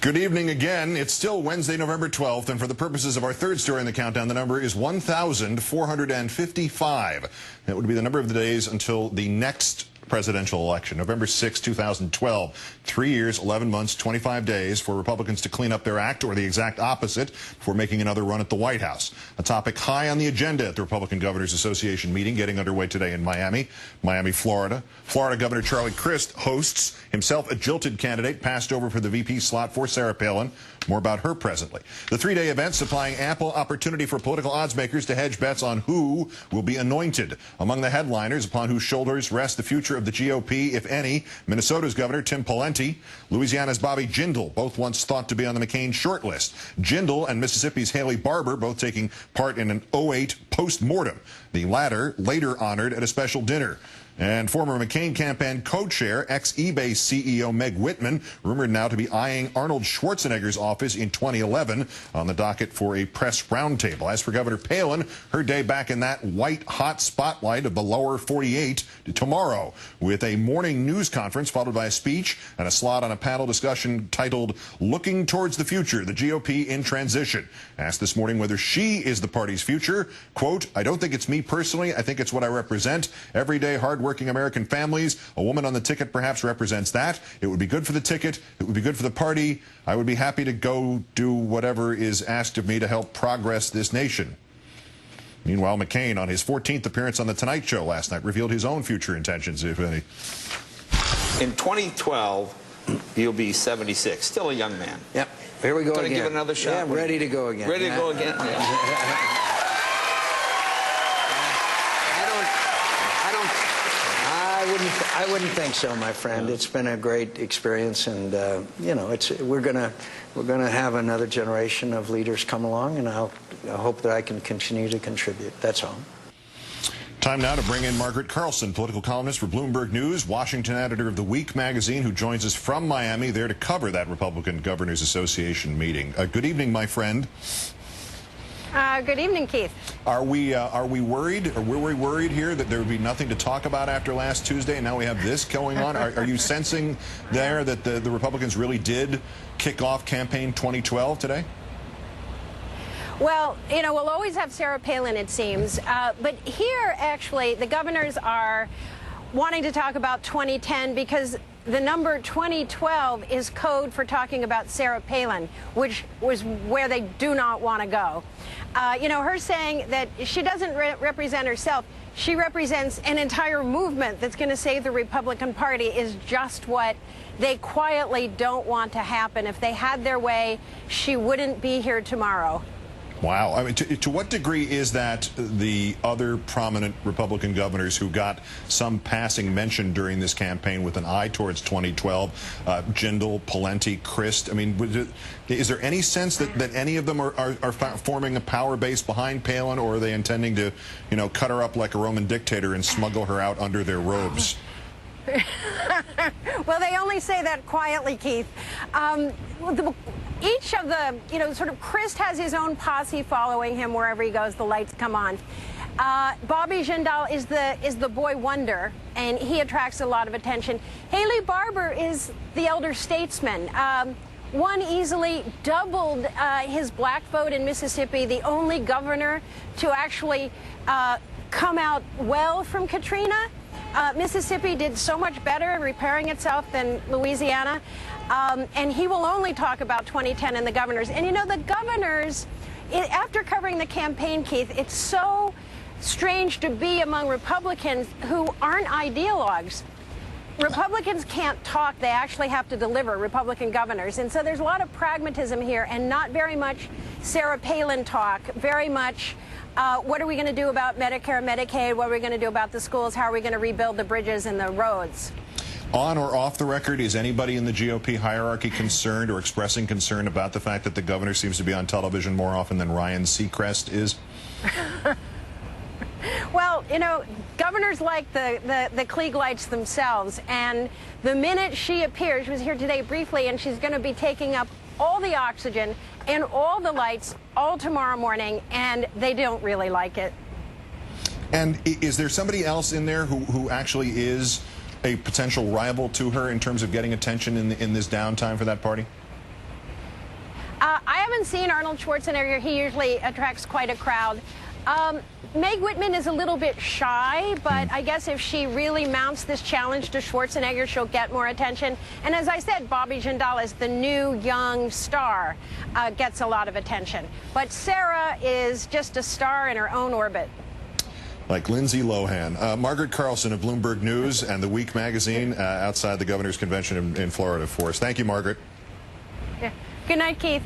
Good evening again. It's still Wednesday, November 12th, and for the purposes of our third story in the countdown, the number is 1,455. That would be the number of the days until the next presidential election, November 6, 2012. 3 years, 11 months, 25 days for Republicans to clean up their act, or the exact opposite, before making another run at the White House. A topic high on the agenda at the Republican Governors Association meeting getting underway today in Miami, Florida. Florida Governor Charlie Crist hosts, himself a jilted candidate, passed over for the VP slot for Sarah Palin. More about her presently. The three-day event supplying ample opportunity for political odds makers to hedge bets on who will be anointed. Among the headliners, upon whose shoulders rests the future of the GOP, if any, Minnesota's Governor Tim Pawlenty, Louisiana's Bobby Jindal, both once thought to be on the McCain shortlist. Jindal and Mississippi's Haley Barbour both taking part in an '08 post-mortem, the latter later honored at a special dinner. And former McCain campaign co-chair, ex-eBay CEO Meg Whitman, rumored now to be eyeing Arnold Schwarzenegger's office in 2011, on the docket for a press roundtable. As for Governor Palin, her day back in that white-hot spotlight of the lower 48 tomorrow, with a morning news conference followed by a speech and a slot on a panel discussion titled Looking Towards the Future, the GOP in Transition. Asked this morning whether she is the party's future, quote, "I don't think it's me personally. I think it's what I represent. Everyday hard working American families. A woman on the ticket perhaps represents that. It would be good for the ticket. It would be good for the party. I would be happy to go do whatever is asked of me to help progress this nation." Meanwhile, McCain, on his 14th appearance on The Tonight Show last night, revealed his own future intentions, if any. In 2012, you'll be 76. Still a young man. Yep. Here we go again. Gonna give it another shot? Yeah, I'm ready to go again. Ready to go again? Yeah. I wouldn't think so, my friend. It's been a great experience, and you know, we're gonna have another generation of leaders come along, and I hope that I can continue to contribute. That's all. Time now to bring in Margaret Carlson, political columnist for Bloomberg News, Washington editor of The Week magazine, who joins us from Miami there to cover that Republican Governors Association meeting. Good evening, my friend. Good evening, Keith. Are we worried, or were we worried here that there would be nothing to talk about after last Tuesday, and now we have this going on? Are you sensing there that the Republicans really did kick off campaign 2012 today? Well, you know, we'll always have Sarah Palin, it seems. But here, actually, the governors are wanting to talk about 2010 because the number 2012 is code for talking about Sarah Palin, which was where they do not want to go. You know, her saying that she doesn't represent herself, she represents an entire movement that's going to save the Republican Party is just what they quietly don't want to happen. If they had their way, she wouldn't be here tomorrow. Wow. I mean, to what degree is that the other prominent Republican governors who got some passing mention during this campaign with an eye towards 2012, Jindal, Pawlenty, Crist? I mean, is there any sense that any of them are forming a power base behind Palin, or are they intending to, you know, cut her up like a Roman dictator and smuggle her out under their robes? Well, they only say that quietly, Keith. Each of the, you know, sort of Crist has his own posse following him wherever he goes. The lights come on. Bobby Jindal is the boy wonder, and he attracts a lot of attention. Haley Barbour is the elder statesman. One easily doubled his black vote in Mississippi, the only governor to actually come out well from Katrina. Mississippi did so much better in repairing itself than Louisiana. And he will only talk about 2010 and the governors. And you know, the governors, after covering the campaign, Keith, it's so strange to be among Republicans who aren't ideologues. Republicans can't talk, they actually have to deliver, Republican governors. And so there's a lot of pragmatism here and not very much Sarah Palin talk, very much what are we going to do about Medicare, Medicaid, what are we going to do about the schools, how are we going to rebuild the bridges and the roads. On or off the record, is anybody in the GOP hierarchy concerned or expressing concern about the fact that the governor seems to be on television more often than Ryan Seacrest is? Well, you know, governors like the Klieg lights themselves, and the minute she appears, she was here today briefly, and she's going to be taking up all the oxygen and all the lights all tomorrow morning, and they don't really like it. And is there somebody else in there who actually is a potential rival to her in terms of getting attention in this downtime for that party? haven't seen Arnold Schwarzenegger. He usually attracts quite a crowd. Meg Whitman is a little bit shy, but I guess if she really mounts this challenge to Schwarzenegger, she'll get more attention. And as I said, Bobby Jindal is the new young star, gets a lot of attention. But Sarah is just a star in her own orbit. Like Lindsay Lohan. Margaret Carlson of Bloomberg News and The Week magazine outside the governor's convention in Florida for us. Thank you, Margaret. Yeah. Good night, Keith.